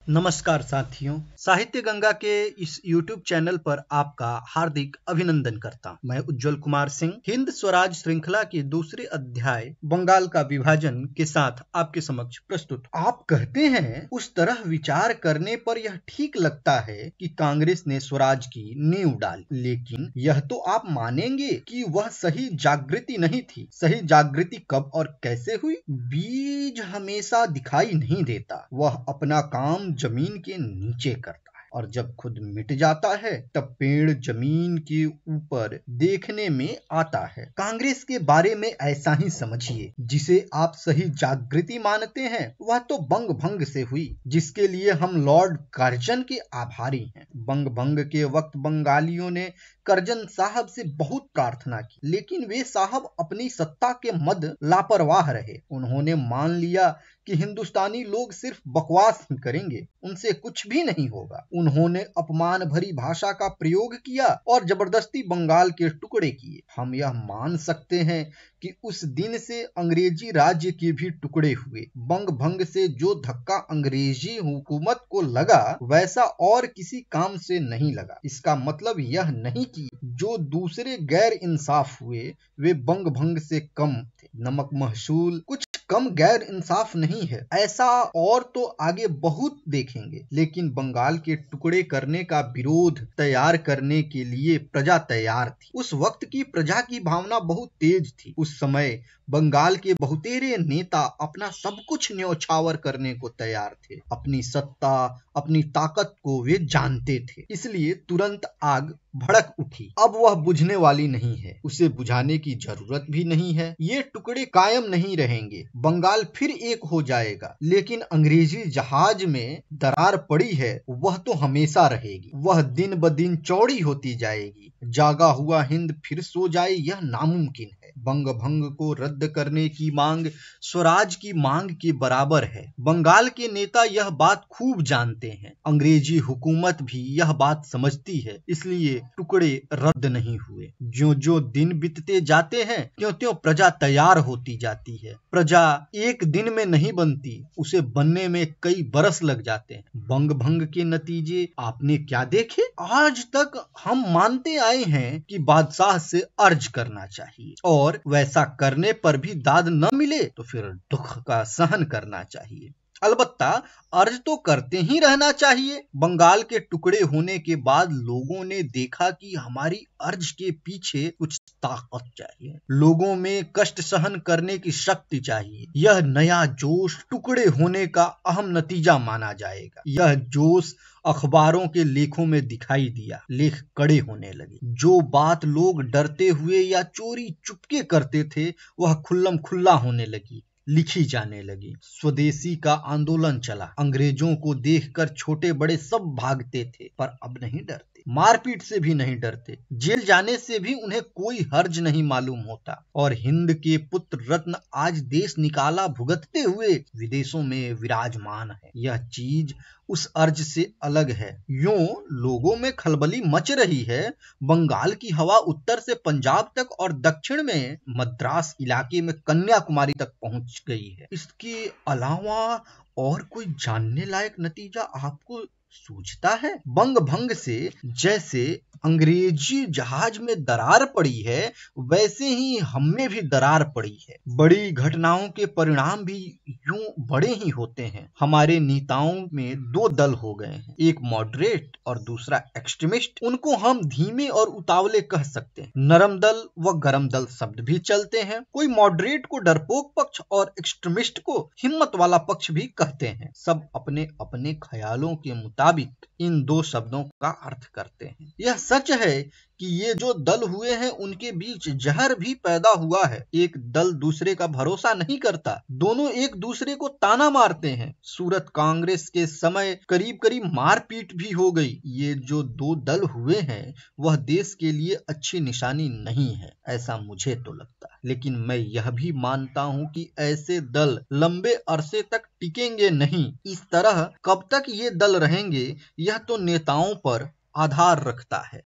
नमस्कार साथियों, साहित्य गंगा के इस YouTube चैनल पर आपका हार्दिक अभिनंदन करता हूं। मैं उज्जवल कुमार सिंह हिंद स्वराज श्रृंखला के दूसरे अध्याय बंगाल का विभाजन के साथ आपके समक्ष प्रस्तुत। आप कहते हैं उस तरह विचार करने पर यह ठीक लगता है कि कांग्रेस ने स्वराज की नींव डाली, लेकिन यह तो आप मानेंगे कि वह सही जागृति नहीं थी। सही जागृति कब और कैसे हुई? बीज हमेशा दिखाई नहीं देता, वह अपना काम जमीन के नीचे करता है और जब खुद मिट जाता है तब पेड़ जमीन के ऊपर देखने में आता है। कांग्रेस के बारे में ऐसा ही समझिए। जिसे आप सही जागृति मानते हैं वह तो बंग भंग से हुई, जिसके लिए हम लॉर्ड कर्जन के आभारी हैं। बंग भंग के वक्त बंगालियों ने कर्जन साहब से बहुत प्रार्थना की, लेकिन वे साहब अपनी सत्ता के मद लापरवाह रहे। उन्होंने मान लिया कि हिंदुस्तानी लोग सिर्फ बकवास ही करेंगे, उनसे कुछ भी नहीं होगा। उन्होंने अपमान भरी भाषा का प्रयोग किया और जबरदस्ती बंगाल के टुकड़े किए। हम यह मान सकते हैं कि उस दिन से अंग्रेजी राज्य के भी टुकड़े हुए। बंग भंग से जो धक्का अंग्रेजी हुकूमत को लगा वैसा और किसी काम से नहीं लगा। इसका मतलब यह नहीं कि जो दूसरे गैर इंसाफ हुए वे बंग भंग से कम थे। नमक महसूल कुछ कम गैर इंसाफ नहीं है, ऐसा और तो आगे बहुत देखेंगे। लेकिन बंगाल के टुकड़े करने का विरोध तैयार करने के लिए प्रजा तैयार थी। उस वक्त की प्रजा की भावना बहुत तेज थी। उस समय बंगाल के बहुतेरे नेता अपना सब कुछ न्यौछावर करने को तैयार थे। अपनी सत्ता, अपनी ताकत को वे जानते थे, इसलिए तुरंत आग भड़क उठी। अब वह बुझने वाली नहीं है, उसे बुझाने की जरूरत भी नहीं है। ये टुकड़े कायम नहीं रहेंगे, बंगाल फिर एक हो जाएगा। लेकिन अंग्रेजी जहाज में दरार पड़ी है वह तो हमेशा रहेगी। वह दिन ब दिन चौड़ी होती जाएगी। जागा हुआ हिंद फिर सो जाए यह नामुमकिन है। बंग भंग को रद्द करने की मांग स्वराज की मांग के बराबर है। बंगाल के नेता यह बात खूब जानते हैं। अंग्रेजी हुकूमत भी यह बात समझती है, इसलिए टुकड़े रद्द नहीं हुए। जो जो दिन बीतते जाते हैं त्यों त्यों प्रजा तैयार होती जाती है। प्रजा एक दिन में नहीं बनती, उसे बनने में कई बरस लग जाते हैं। बंग भंग के नतीजे आपने क्या देखे? आज तक हम मानते आए हैं कि बादशाह से अर्ज करना चाहिए और वैसा करने पर भी दाद न मिले तो फिर दुख का सहन करना चाहिए। अलबत्ता अर्ज तो करते ही रहना चाहिए। बंगाल के टुकड़े होने के बाद लोगों ने देखा कि हमारी अर्ज के पीछे कुछ ताकत चाहिए। लोगों में कष्ट सहन करने की शक्ति चाहिए। यह नया जोश टुकड़े होने का अहम नतीजा माना जाएगा। यह जोश अखबारों के लेखों में दिखाई दिया। लेख कड़े होने लगे। जो बात लोग डरते हुए या चोरी चुपके करते थे वह खुल्लम खुल्ला होने लगी, लिखी जाने लगी। स्वदेशी का आंदोलन चला। अंग्रेजों को देखकर छोटे बड़े सब भागते थे, पर अब नहीं डरते। मारपीट से भी नहीं डरते। जेल जाने से भी उन्हें कोई हर्ज नहीं मालूम होता। और हिंद के पुत्र रत्न आज देश निकाला भुगतते हुए विदेशों में विराजमान है। यह चीज उस अर्ज से अलग है। यूं लोगों में खलबली मच रही है। बंगाल की हवा उत्तर से पंजाब तक और दक्षिण में मद्रास इलाके में कन्याकुमारी तक पहुंच गई है। इसके अलावा और कोई जानने लायक नतीजा आपको सूझता है? बंग भंग से जैसे अंग्रेजी जहाज में दरार पड़ी है वैसे ही हम में भी दरार पड़ी है। बड़ी घटनाओं के परिणाम भी यूं बड़े ही होते हैं। हमारे नेताओं में दो दल हो गए हैं, एक मॉडरेट और दूसरा एक्सट्रीमिस्ट। उनको हम धीमे और उतावले कह सकते हैं। नरम दल व गरम दल शब्द भी चलते हैं। कोई मॉडरेट को डरपोक पक्ष और एक्सट्रीमिस्ट को हिम्मत वाला पक्ष भी कहते हैं। सब अपने अपने ख्यालों के मुताबिक इन दो शब्दों का अर्थ करते हैं। यह सच है कि ये जो दल हुए हैं उनके बीच जहर भी पैदा हुआ है। एक दल दूसरे का भरोसा नहीं करता, दोनों एक दूसरे को ताना मारते हैं। सूरत कांग्रेस के समय करीब करीब मारपीट भी हो गई। ये जो दो दल हुए हैं वह देश के लिए अच्छी निशानी नहीं है, ऐसा मुझे तो लगता है। लेकिन मैं यह भी मानता हूं कि ऐसे दल लंबे अरसे तक टिकेंगे नहीं। इस तरह कब तक ये दल रहेंगे यह तो नेताओं पर आधार रखता है।